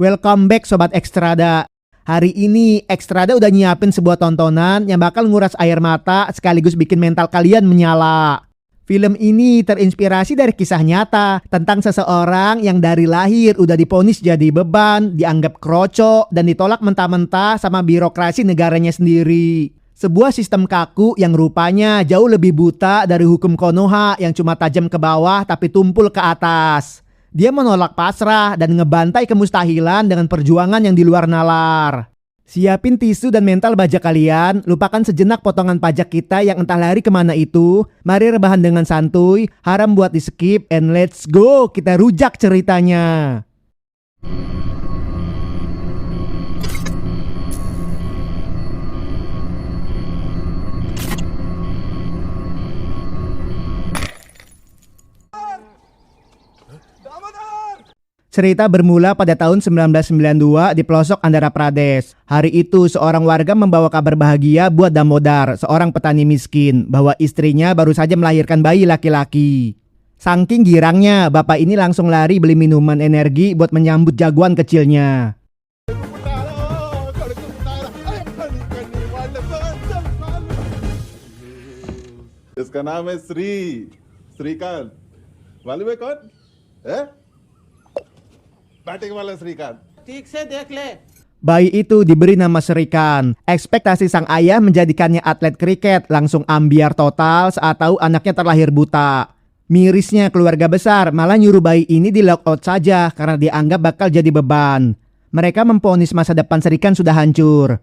Welcome back Sobat Ekstrada. Hari ini Ekstrada udah nyiapin sebuah tontonan yang bakal nguras air mata sekaligus bikin mental kalian menyala. Film ini terinspirasi dari kisah nyata tentang seseorang yang dari lahir udah divonis jadi beban, dianggap kroco, dan ditolak mentah-mentah sama birokrasi negaranya sendiri. Sebuah sistem kaku yang rupanya jauh lebih buta dari hukum Konoha yang cuma tajam ke bawah tapi tumpul ke atas. Dia menolak pasrah dan ngebantai kemustahilan dengan perjuangan yang di luar nalar. Siapin tisu dan mental baja kalian, lupakan sejenak potongan pajak kita yang entah lari kemana itu. Mari rebahan dengan santuy, haram buat di skip, and let's go, kita rujak ceritanya. Cerita bermula pada tahun 1992 di pelosok Andhra Pradesh. Hari itu seorang warga membawa kabar bahagia buat Damodar, seorang petani miskin, bahwa istrinya baru saja melahirkan bayi laki-laki. Saking girangnya, bapak ini langsung lari beli minuman energi buat menyambut jagoan kecilnya. इसका नाम है श्रीकांत मालूम है कौन है बैटिंग वाला श्रीकांत ठीक से देख ले। Bayi itu diberi nama Srikan. Ekspektasi sang ayah menjadikannya atlet kriket langsung ambiar total saat tahu anaknya terlahir buta. Mirisnya keluarga besar malah nyuruh bayi ini di lock out saja karena dianggap bakal jadi beban. Mereka memvonis masa depan Srikan sudah hancur.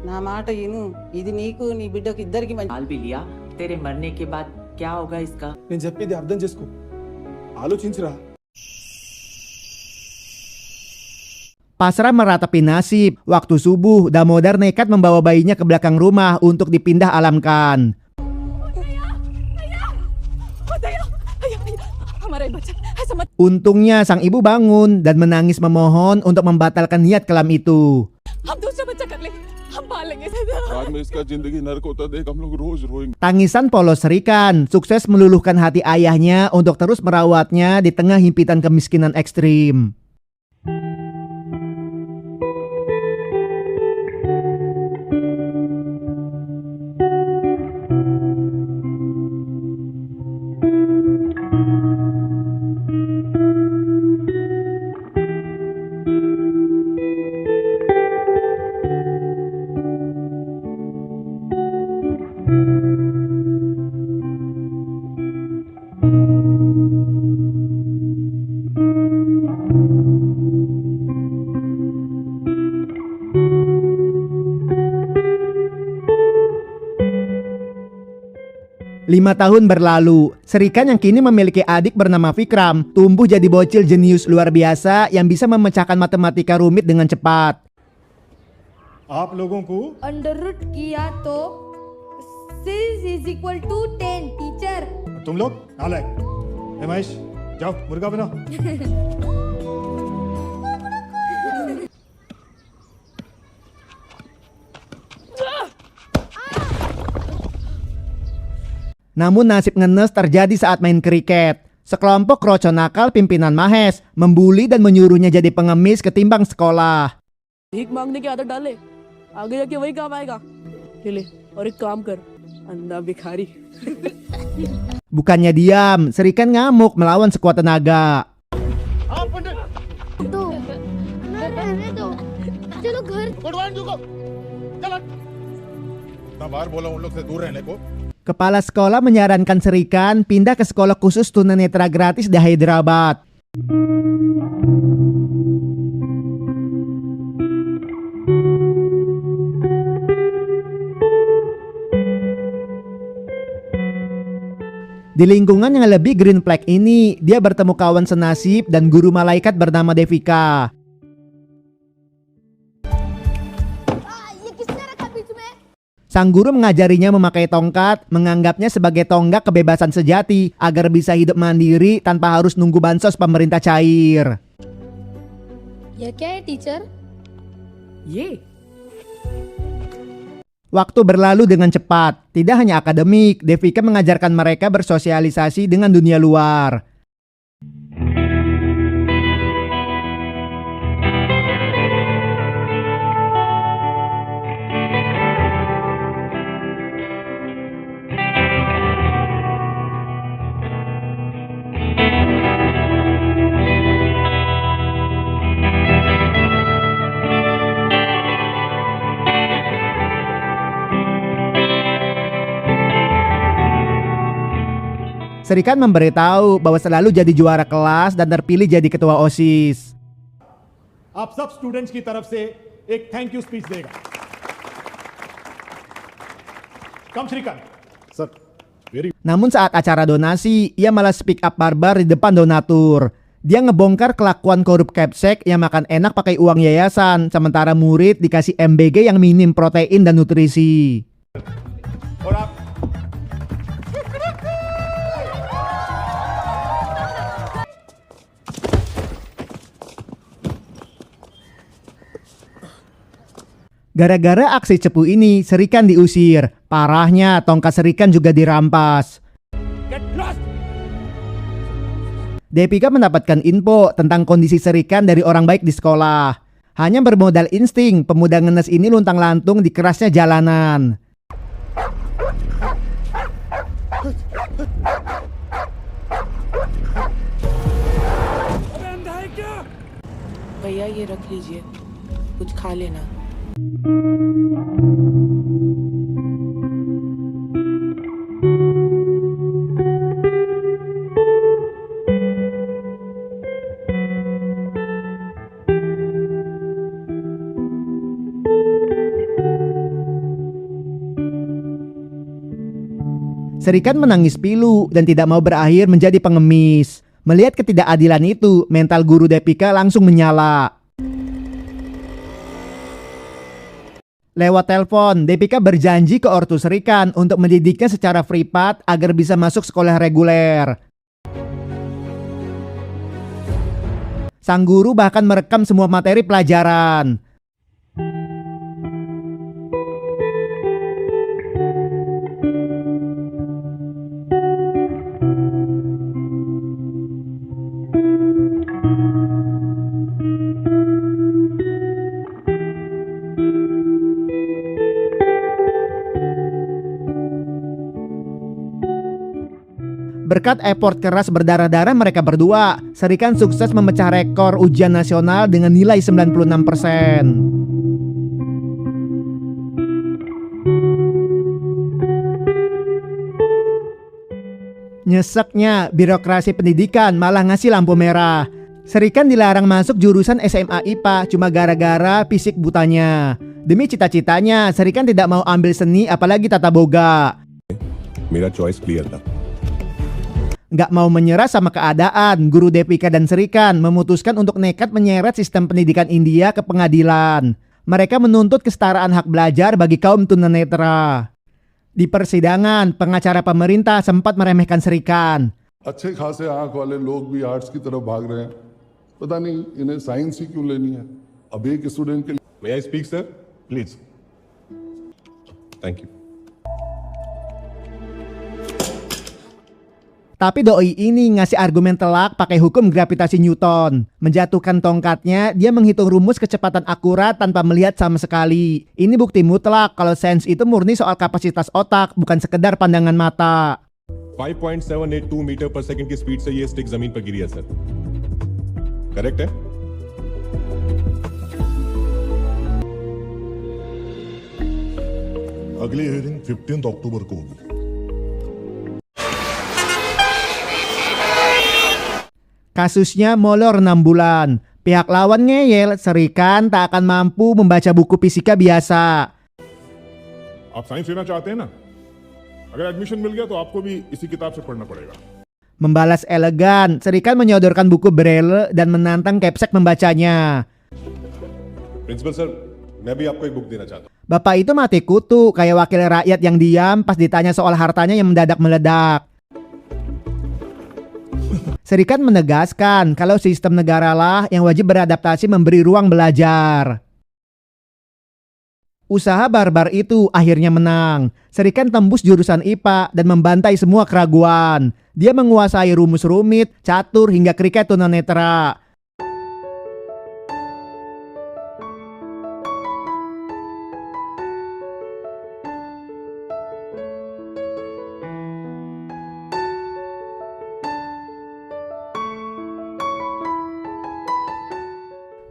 నా మాట ఇను ఇది నీకు నీ బిడ్డకి ఇద్దరికి మంచి हाल भी लिया तेरे मरने के बाद क्या होगा इसका నేను చెప్పేది అర్థం చేసుకో ఆలోచించురా. Pasrah meratapi nasib. Waktu subuh, Damodar nekat membawa bayinya ke belakang rumah untuk dipindah alamkan. Untungnya sang ibu bangun dan menangis memohon untuk membatalkan niat kelam itu. बाद में इसका जिंदगी नरक होता देख हम लोग रोज रोएंगे. Tangisan polos Srikan sukses meluluhkan hati ayahnya untuk terus merawatnya di tengah himpitan kemiskinan ekstrim. Lima tahun berlalu, Srikan yang kini memiliki adik bernama Vikram tumbuh jadi bocil jenius luar biasa yang bisa memecahkan matematika rumit dengan cepat. आप लोगों को under root किया तो 6 is equal to 10 टीचर। तुम लोग नालायक है महेश जाओ मुर्गा बनाओ. Namun nasib ngenes terjadi saat main kriket. Sekelompok kroco nakal pimpinan Mahesh membuli dan menyuruhnya jadi pengemis ketimbang sekolah. भीख मांगने की आदत डाले आगे जाके वही काम आएगा ले ले और एक काम कर अंधा भिखारी. Bukannya diam, Srikan ngamuk melawan sekuat tenaga. तो रहने दो, चलो घर। मैं बाहर बोला उन लोग से दूर रहने को. Kepala sekolah menyarankan Srikan pindah ke sekolah khusus tunanetra gratis di Hyderabad. Di lingkungan yang lebih green flag ini, dia bertemu kawan senasib dan guru malaikat bernama Devika. Sang guru mengajarinya memakai tongkat, menganggapnya sebagai tonggak kebebasan sejati agar bisa hidup mandiri tanpa harus nunggu bansos pemerintah cair. ये क्या है टीचर? ये Waktu berlalu dengan cepat. Tidak hanya akademik, Devika mengajarkan mereka bersosialisasi dengan dunia luar. Serikan memberitahu bahwa selalu jadi juara kelas dan terpilih jadi ketua OSIS. आप सब स्टूडेंट्स की तरफ से एक थैंक यू स्पीच देगा। Come Srikanth sir very Namun saat acara donasi, ia malah speak up barbar di depan donatur. Dia ngebongkar kelakuan korup Kepsek yang makan enak pakai uang yayasan, sementara murid dikasih MBG yang minim protein dan nutrisi. और आप Gara-gara aksi cepu ini, Serikan diusir. Parahnya, tongkat Serikan juga dirampas. Get lost. Depika mendapatkan info tentang kondisi Serikan dari orang baik di sekolah. Hanya bermodal insting, pemuda ngenes ini luntang-lantung di kerasnya jalanan. भैया ये रख लीजिए, कुछ खा लेना। Serikan menangis pilu dan tidak mau berakhir menjadi pengemis. Melihat ketidakadilan itu, mental guru Depika langsung menyala. Lewat telepon, Depika berjanji ke ortu Serikan untuk mendidiknya secara privat agar bisa masuk sekolah reguler. Sang guru bahkan merekam semua materi pelajaran. Berkat effort keras berdarah-darah mereka berdua, Serikan sukses memecah rekor ujian nasional dengan nilai 96%. Nyeseknya, birokrasi pendidikan malah ngasih lampu merah. Serikan dilarang masuk jurusan SMA IPA cuma gara-gara fisik butanya. Demi cita-citanya, Serikan tidak mau ambil seni apalagi tata boga. मेरा choice clear था। Gak mau menyerah sama keadaan, guru Depika dan Serikan memutuskan untuk nekat menyeret sistem pendidikan India ke pengadilan. Mereka menuntut kesetaraan hak belajar bagi kaum tunanetra. Di persidangan, pengacara pemerintah sempat meremehkan Serikan. अच्छे खासे आंख वाले लोग भी आर्ट्स की तरफ भाग रहे हैं, पता नहीं इन्हें साइंस ही क्यों लेनी है। अब एक स्टूडेंट के लिए May I speak, sir? Please Thank you. Tapi doi ini ngasih argumen telak pakai hukum gravitasi Newton. Menjatuhkan tongkatnya, dia menghitung rumus kecepatan akurat tanpa melihat sama sekali. Ini bukti mutlak kalau sains itu murni soal kapasitas otak, bukan sekedar pandangan mata. 5.782 मीटर पर सेकंड की स्पीड से ये स्टिक जमीन पर गिरी है, sir. Correct है? अगली हियरिंग 15 अक्टूबर को होगी। Kasusnya molor 6 bulan. Pihak lawan ngeyel, Serikan tak akan mampu membaca buku fisika biasa. आप साइंस लेना चाहते हैं ना, अगर एडमिशन मिल गया तो आपको भी इसी किताब से पढ़ना पड़ेगा। Membalas elegan, Serikan menyodorkan buku Braille dan menantang Kepsek membacanya. Principal sir, मैं भी आपको एक बुक देना चाहता हूँ। Bapak itu mati kutu kayak wakil rakyat yang diam pas ditanya soal hartanya yang mendadak meledak. Serikan menegaskan kalau sistem negara lah yang wajib beradaptasi memberi ruang belajar. Usaha barbar itu akhirnya menang. Serikan tembus jurusan IPA dan membantai semua keraguan. Dia menguasai rumus rumit, catur hingga kriket tunanetra.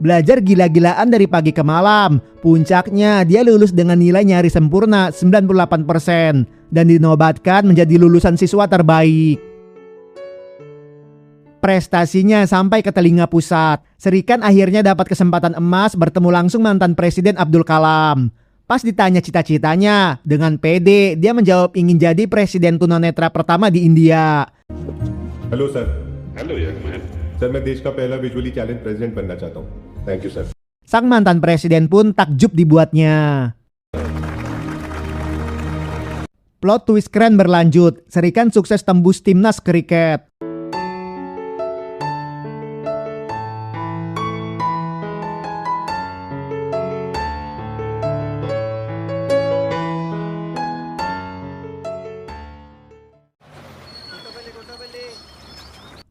Belajar gila-gilaan dari pagi ke malam. Puncaknya dia lulus dengan nilai nyaris sempurna 98% dan dinobatkan menjadi lulusan siswa terbaik. Prestasinya sampai ke telinga pusat. Serikan akhirnya dapat kesempatan emas bertemu langsung mantan Presiden Abdul Kalam. Pas ditanya cita-citanya, dengan pede dia menjawab ingin jadi presiden tunanetra pertama di India. Hello sir. Hello young man. Sir मैं देश का पहला visually challenge president बनना चाहता हूँ। Thank you sir. Sang mantan presiden pun takjub dibuatnya. Plot twist keren berlanjut. Serikan sukses tembus timnas kriket.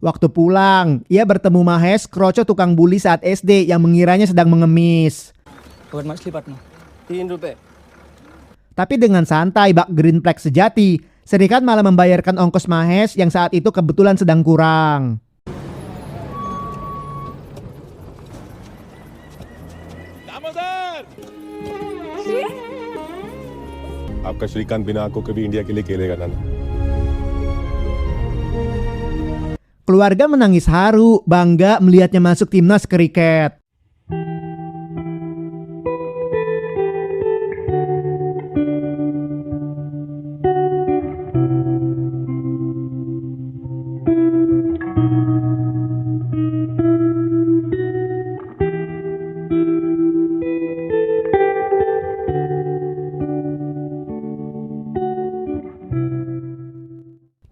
Waktu pulang, ia bertemu Mahesh, kroco tukang bully saat SD yang mengiranya sedang mengemis. Tapi dengan santai bak green flag sejati, Serikan malah membayarkan ongkos Mahesh yang saat itu kebetulan sedang kurang. आपका श्रीकांत बिना आंखों के भी इंडिया के लिए खेलेगा ना। Keluarga menangis haru, bangga melihatnya masuk timnas kriket.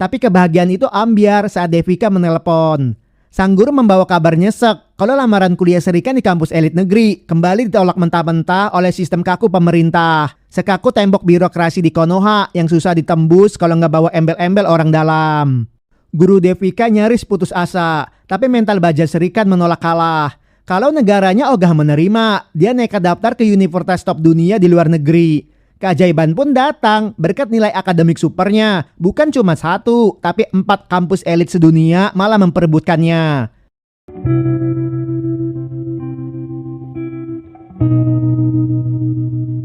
Tapi kebahagiaan itu ambiar saat Devika menelepon. Sang guru membawa kabar nyesek kalau lamaran kuliah Serikan di kampus elit negeri kembali ditolak mentah-mentah oleh sistem kaku pemerintah. Sekaku tembok birokrasi di Konoha yang susah ditembus kalau nggak bawa embel-embel orang dalam. Guru Devika nyaris putus asa, tapi mental baja Serikan menolak kalah. Kalau negaranya ogah menerima, dia nekat daftar ke universitas top dunia di luar negeri. Keajaiban pun datang berkat nilai akademik supernya. Bukan cuma 1, tapi 4 kampus elit sedunia malah memperebutkannya.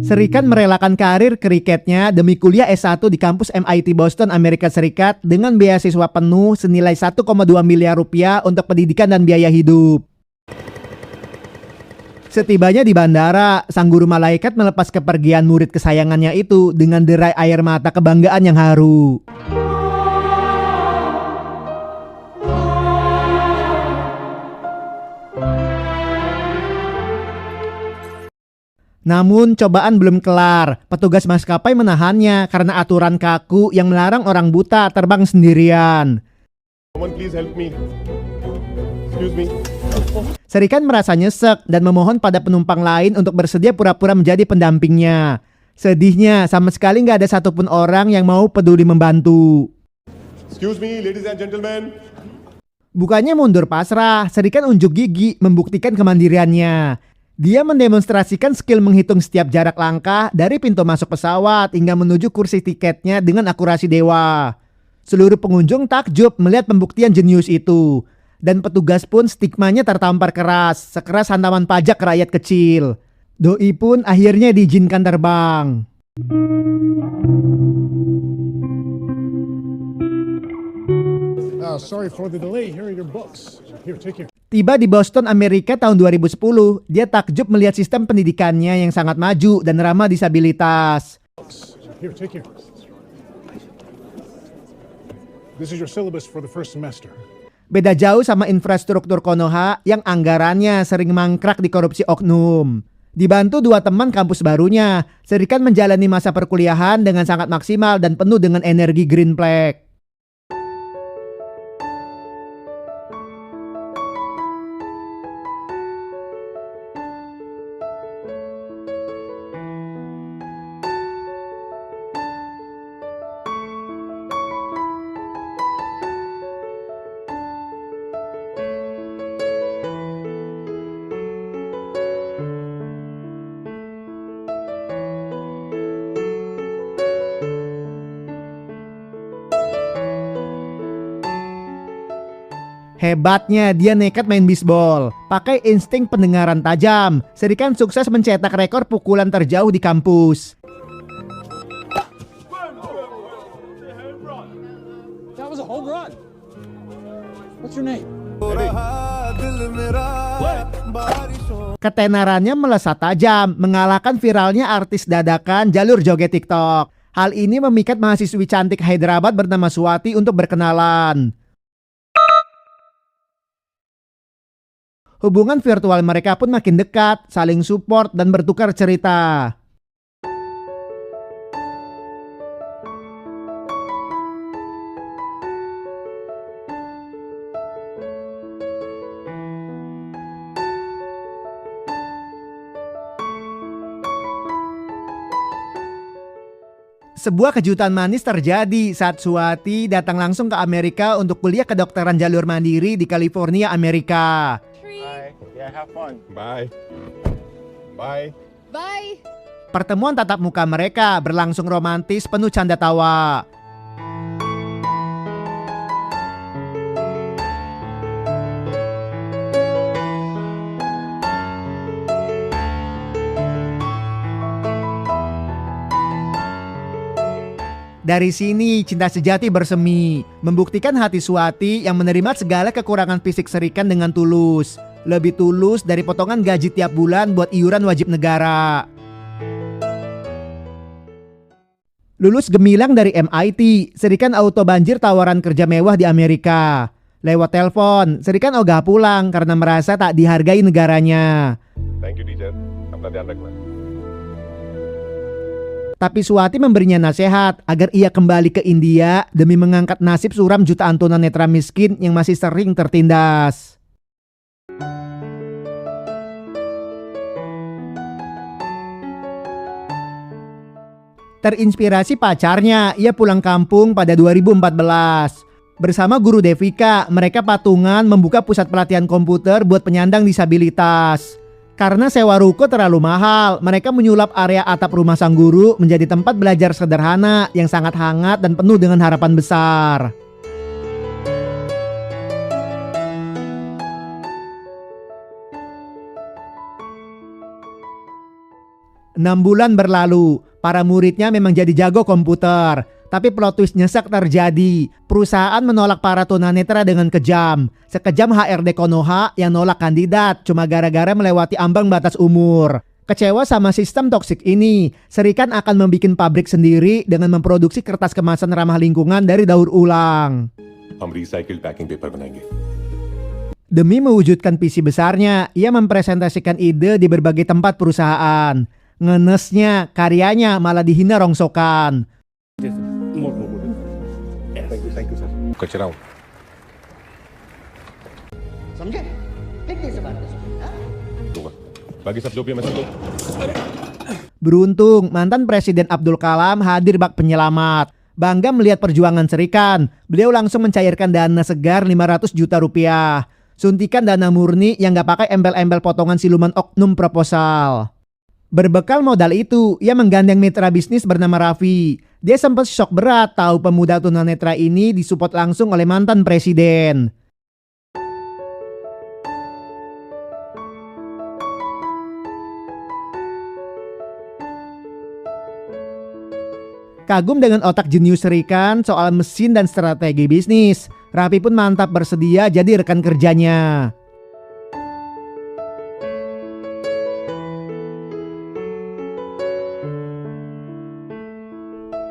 Serikan merelakan karir kriketnya demi kuliah S1 di kampus MIT Boston, Amerika Serikat dengan beasiswa penuh senilai 1,2 miliar rupiah untuk pendidikan dan biaya hidup. Setibanya di bandara, sang guru malaikat melepas kepergian murid kesayangannya itu dengan derai air mata kebanggaan yang haru. Namun cobaan belum kelar. Petugas maskapai menahannya karena aturan kaku yang melarang orang buta terbang sendirian. Someone please help me. Excuse me. Serikan merasa nyesek dan memohon pada penumpang lain untuk bersedia pura-pura menjadi pendampingnya. Sedihnya, sama sekali nggak ada satupun orang yang mau peduli membantu. Excuse me, ladies and gentlemen. Bukannya mundur pasrah, Serikan unjuk gigi membuktikan kemandiriannya. Dia mendemonstrasikan skill menghitung setiap jarak langkah dari pintu masuk pesawat hingga menuju kursi tiketnya dengan akurasi dewa. Seluruh pengunjung takjub melihat pembuktian jenius itu. Dan petugas pun stigmanya tertampar keras, sekeras hantaman pajak rakyat kecil. Doi pun akhirnya diizinkan terbang. Sorry for the delay. Here are your books. Here, take care. Tiba di Boston, Amerika tahun 2010, dia takjub melihat sistem pendidikannya yang sangat maju dan ramah disabilitas. Here, take care. This is your syllabus for the first semester. Beda jauh sama infrastruktur Konoha yang anggarannya sering mangkrak di korupsi oknum. Dibantu 2 teman kampus barunya, Serikan menjalani masa perkuliahan dengan sangat maksimal dan penuh dengan energi green flag. Hebatnya dia nekat main bisbol. Pakai insting pendengaran tajam, Serikan sukses mencetak rekor pukulan terjauh di kampus. That was a home run. What's your name? Ketenarannya melesat tajam, mengalahkan viralnya artis dadakan jalur joget TikTok. Hal ini memikat mahasiswi cantik Hyderabad bernama Swati untuk berkenalan. Hubungan virtual mereka pun makin dekat, saling support dan bertukar cerita. Sebuah kejutan manis terjadi saat Swati datang langsung ke Amerika untuk kuliah kedokteran jalur mandiri di California, Amerika. Yeah, have fun. Bye. Bye. Bye. Pertemuan tatap muka mereka berlangsung romantis penuh canda tawa. Dari sini cinta sejati bersemi, membuktikan hati Swati yang menerima segala kekurangan fisik Serikan dengan tulus. Lebih tulus dari potongan gaji tiap bulan buat iuran wajib negara. Lulus gemilang dari MIT, Serikan auto banjir tawaran kerja mewah di Amerika. Lewat telepon, Serikan ogah pulang karena merasa tak dihargai negaranya. Thank you, teacher. Apna dhyan rakhna. Tapi Swati memberinya nasihat agar ia kembali ke India demi mengangkat nasib suram jutaan tunanetra miskin yang masih sering tertindas. Terinspirasi pacarnya, ia pulang kampung pada 2014. Bersama guru Devika, mereka patungan membuka pusat pelatihan komputer buat penyandang disabilitas. Karena sewa ruko terlalu mahal, mereka menyulap area atap rumah sang guru menjadi tempat belajar sederhana yang sangat hangat dan penuh dengan harapan besar. Enam bulan berlalu, para muridnya memang jadi jago komputer. Tapi plot twist nyesek terjadi. Perusahaan menolak para tunanetra dengan kejam. Sekejam HRD Konoha yang nolak kandidat cuma gara-gara melewati ambang batas umur. Kecewa sama sistem toksik ini, Serikan akan membuat pabrik sendiri dengan memproduksi kertas kemasan ramah lingkungan dari daur ulang. Hum recycled packing paper banayenge. Demi mewujudkan visi besarnya, ia mempresentasikan ide di berbagai tempat perusahaan. Ngenesnya, karyanya malah dihina rongsokan. Thank you, sir. Kacira. समझे कितनी से बात Bagi सब जो भी मैं सब Beruntung mantan Presiden Abdul Kalam hadir bak penyelamat. Bangga melihat perjuangan Serikan, beliau langsung mencairkan dana segar 500 juta rupiah. Suntikan dana murni yang gak pakai embel-embel potongan siluman oknum proposal. Berbekal modal itu, ia menggandeng mitra bisnis bernama Raffi. Dia sempat shock berat tahu pemuda tunanetra ini disupport langsung oleh mantan presiden. Kagum dengan otak jenius Serikan soal mesin dan strategi bisnis, Raffi pun mantap bersedia jadi rekan kerjanya.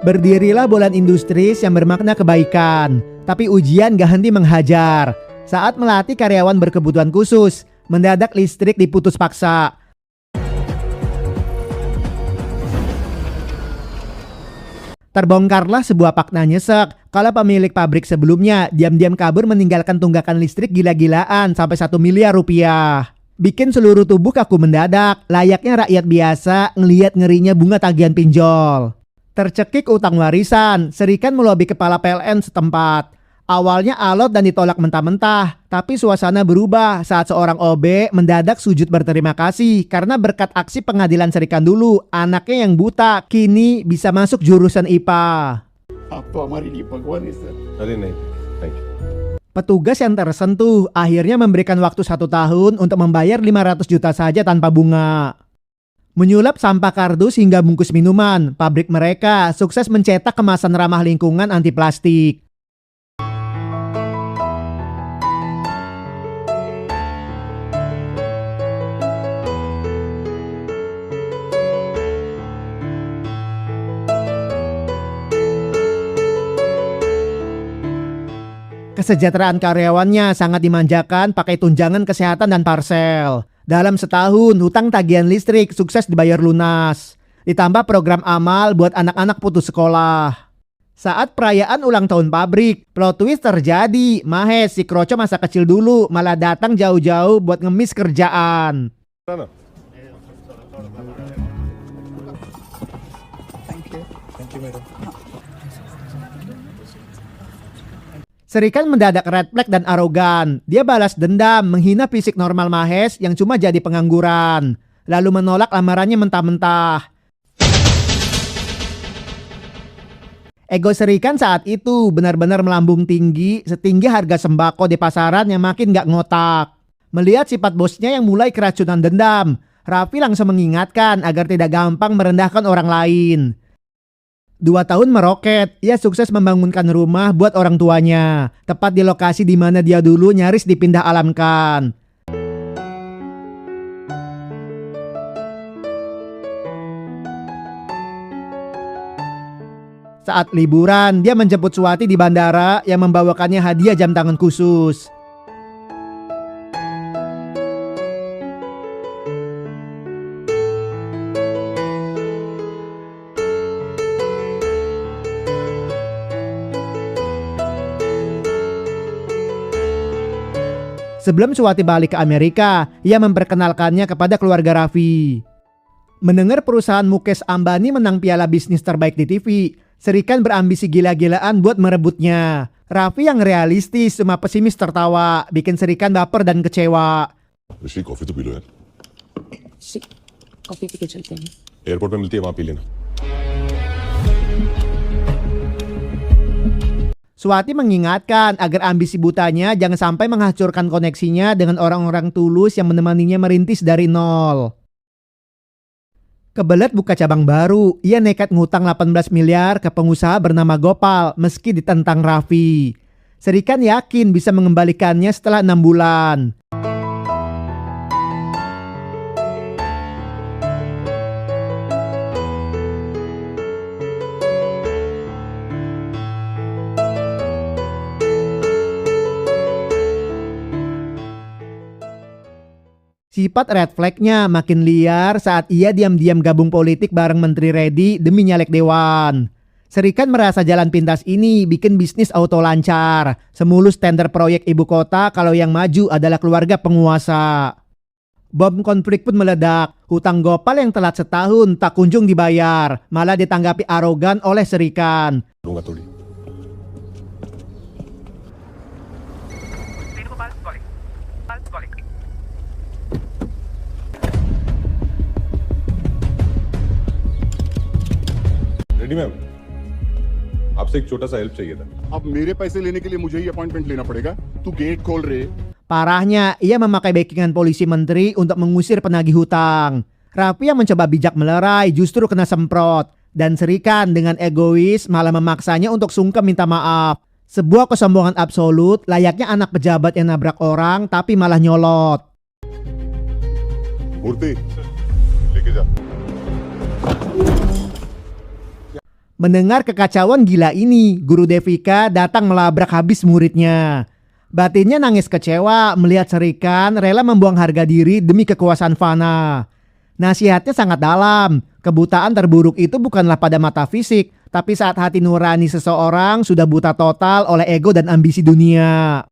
Berdirilah Bolan Industries yang bermakna kebaikan, tapi ujian gak henti menghajar. Saat melatih karyawan berkebutuhan khusus, mendadak listrik diputus paksa. Terbongkarlah sebuah fakta nyesek kalau pemilik pabrik sebelumnya diam-diam kabur meninggalkan tunggakan listrik gila-gilaan sampai 1 miliar rupiah. Bikin seluruh tubuh kaku mendadak, layaknya rakyat biasa ngelihat ngerinya bunga tagihan pinjol. Tercekik utang warisan, Serikan melobi kepala PLN setempat. Awalnya alot dan ditolak mentah-mentah, tapi suasana berubah saat seorang OB mendadak sujud berterima kasih karena berkat aksi pengadilan Serikan dulu, anaknya yang buta kini bisa masuk jurusan IPA. Petugas yang tersentuh akhirnya memberikan waktu 1 tahun untuk membayar 500 juta saja tanpa bunga. Menyulap sampah kardus hingga bungkus minuman, pabrik mereka sukses mencetak kemasan ramah lingkungan anti plastik. Kesejahteraan karyawannya sangat dimanjakan pakai tunjangan kesehatan dan parsel. Dalam setahun, hutang tagihan listrik sukses dibayar lunas. Ditambah program amal buat anak-anak putus sekolah. Saat perayaan ulang tahun pabrik, plot twist terjadi. Mahes, si kroco masa kecil dulu, malah datang jauh-jauh buat ngemis kerjaan. Serikan mendadak red flag dan arogan. Dia balas dendam, menghina fisik normal Mahes yang cuma jadi pengangguran. Lalu menolak lamarannya mentah-mentah. Ego Serikan saat itu benar-benar melambung tinggi, setinggi harga sembako di pasaran yang makin gak ngotak. Melihat sifat bosnya yang mulai keracunan dendam, Raffi langsung mengingatkan agar tidak gampang merendahkan orang lain. 2 tahun meroket, ia sukses membangunkan rumah buat orang tuanya, tepat di lokasi di mana dia dulu nyaris dipindah alamkan. Saat liburan, dia menjemput Suwati di bandara yang membawakannya hadiah jam tangan khusus. Sebelum Suwati balik ke Amerika, ia memperkenalkannya kepada keluarga Raffi. Mendengar perusahaan Mukesh Ambani menang piala bisnis terbaik di TV, Serikan berambisi gila-gilaan buat merebutnya. Raffi yang realistis cuma pesimis tertawa, bikin Serikan baper dan kecewa. ऋषि कॉफी तो P low यार। Coffee P के चलते हैं। एयरपोर्ट में मिलती है, वहां पी लेना। Suwati mengingatkan agar ambisi butanya jangan sampai menghancurkan koneksinya dengan orang-orang tulus yang menemaninya merintis dari nol. Kebelet buka cabang baru, ia nekat ngutang 18 miliar ke pengusaha bernama Gopal meski ditentang Raffi. Serikan yakin bisa mengembalikannya setelah 6 bulan. Sifat red flag-nya makin liar saat ia diam-diam gabung politik bareng Menteri Reddy demi nyalek dewan. Serikan merasa jalan pintas ini bikin bisnis auto lancar, semulus tender proyek ibu kota kalau yang maju adalah keluarga penguasa. Bom konflik pun meledak, hutang Gopal yang telat setahun tak kunjung dibayar, malah ditanggapi arogan oleh Serikan. Ready ma'am, आपसे एक छोटा सा हेल्प चाहिए था। अब मेरे पैसे लेने के लिए मुझे ही अपॉइंटमेंट लेना पड़ेगा। तू गेट खोल रहे। Parahnya, ia memakai backingan polisi menteri untuk mengusir penagih hutang. Raffi yang mencoba bijak melerai justru kena semprot. Dan Serikan dengan egois malah memaksanya untuk sungkem minta maaf. Sebuah kesombongan absolut layaknya anak pejabat yang nabrak orang tapi malah nyolot. मूर्ति, लेके जा। Mendengar kekacauan gila ini, guru Devika datang melabrak habis muridnya. Batinnya nangis kecewa melihat Serikan rela membuang harga diri demi kekuasaan fana. Nasihatnya sangat dalam. Kebutaan terburuk itu bukanlah pada mata fisik, tapi saat hati nurani seseorang sudah buta total oleh ego dan ambisi dunia.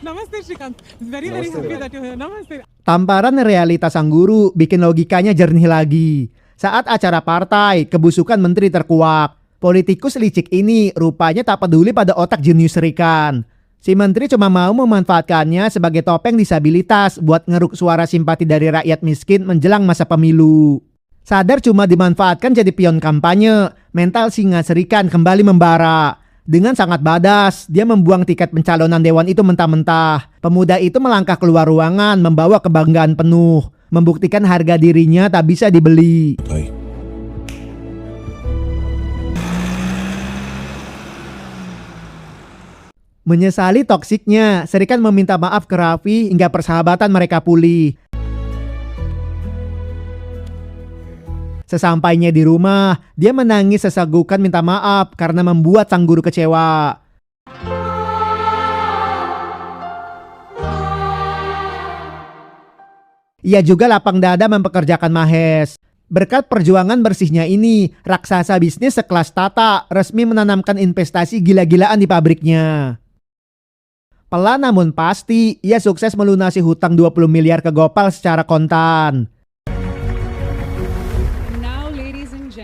Namaste Shrikant. Very happy that you're here. Namaste. Tamparan realitas sang guru bikin logikanya jernih lagi. Saat acara partai, kebusukan menteri terkuak. Politikus licik ini rupanya tak peduli pada otak jenius Serikan. Si menteri cuma mau memanfaatkannya sebagai topeng disabilitas buat ngeruk suara simpati dari rakyat miskin menjelang masa pemilu. Sadar cuma dimanfaatkan jadi pion kampanye, mental singa Serikan kembali membara. Dengan sangat badas, dia membuang tiket pencalonan dewan itu mentah-mentah. Pemuda itu melangkah keluar ruangan membawa kebanggaan penuh, membuktikan harga dirinya tak bisa dibeli. Menyesali toksiknya, Serikan meminta maaf ke Raffi hingga persahabatan mereka pulih. Sesampainya di rumah, dia menangis sesagukan minta maaf karena membuat sang guru kecewa. Ia juga lapang dada mempekerjakan Mahes. Berkat perjuangan bersihnya ini, raksasa bisnis sekelas Tata resmi menanamkan investasi gila-gilaan di pabriknya. Pelan namun pasti, ia sukses melunasi hutang 20 miliar ke Gopal secara kontan.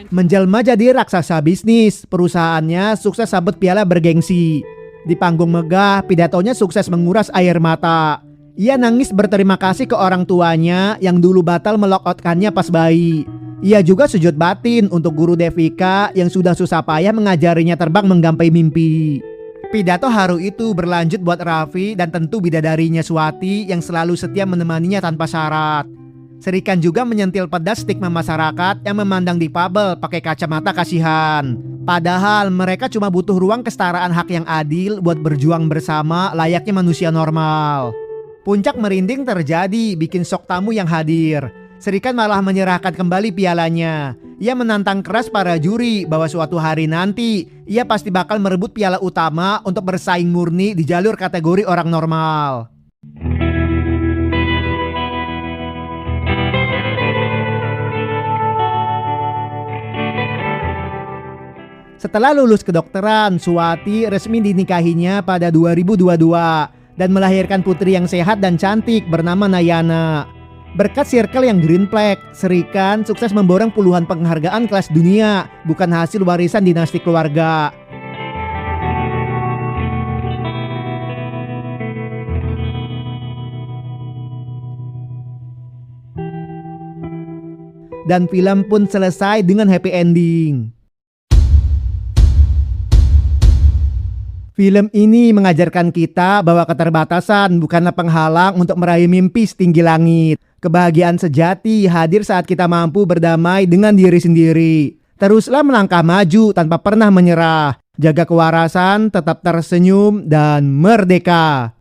Menjelma jadi raksasa bisnis, perusahaannya sukses sabet piala bergengsi. Di panggung megah, pidatonya sukses menguras air mata. Ia nangis berterima kasih ke orang tuanya yang dulu batal melock-outkannya pas bayi. Ia juga sujud batin untuk guru Devika yang sudah susah payah mengajarinya terbang menggapai mimpi. Pidato haru itu berlanjut buat Raffi dan tentu bidadarinya Swati yang selalu setia menemaninya tanpa syarat. Serikan juga menyentil pedas stigma masyarakat yang memandang difabel pakai kacamata kasihan. Padahal mereka cuma butuh ruang kesetaraan hak yang adil buat berjuang bersama layaknya manusia normal. Puncak merinding terjadi bikin sok tamu yang hadir. Serikan malah menyerahkan kembali pialanya. Ia menantang keras para juri bahwa suatu hari nanti ia pasti bakal merebut piala utama untuk bersaing murni di jalur kategori orang normal. Setelah lulus kedokteran, Swati resmi dinikahinya pada 2022 dan melahirkan putri yang sehat dan cantik bernama Nayana. Berkat circle yang green flag, Serikan sukses memborong puluhan penghargaan kelas dunia, bukan hasil warisan dinasti keluarga. Dan film pun selesai dengan happy ending. Film ini mengajarkan kita bahwa keterbatasan bukanlah penghalang untuk meraih mimpi setinggi langit. Kebahagiaan sejati hadir saat kita mampu berdamai dengan diri sendiri. Teruslah melangkah maju tanpa pernah menyerah. Jaga kewarasan, tetap tersenyum, dan merdeka.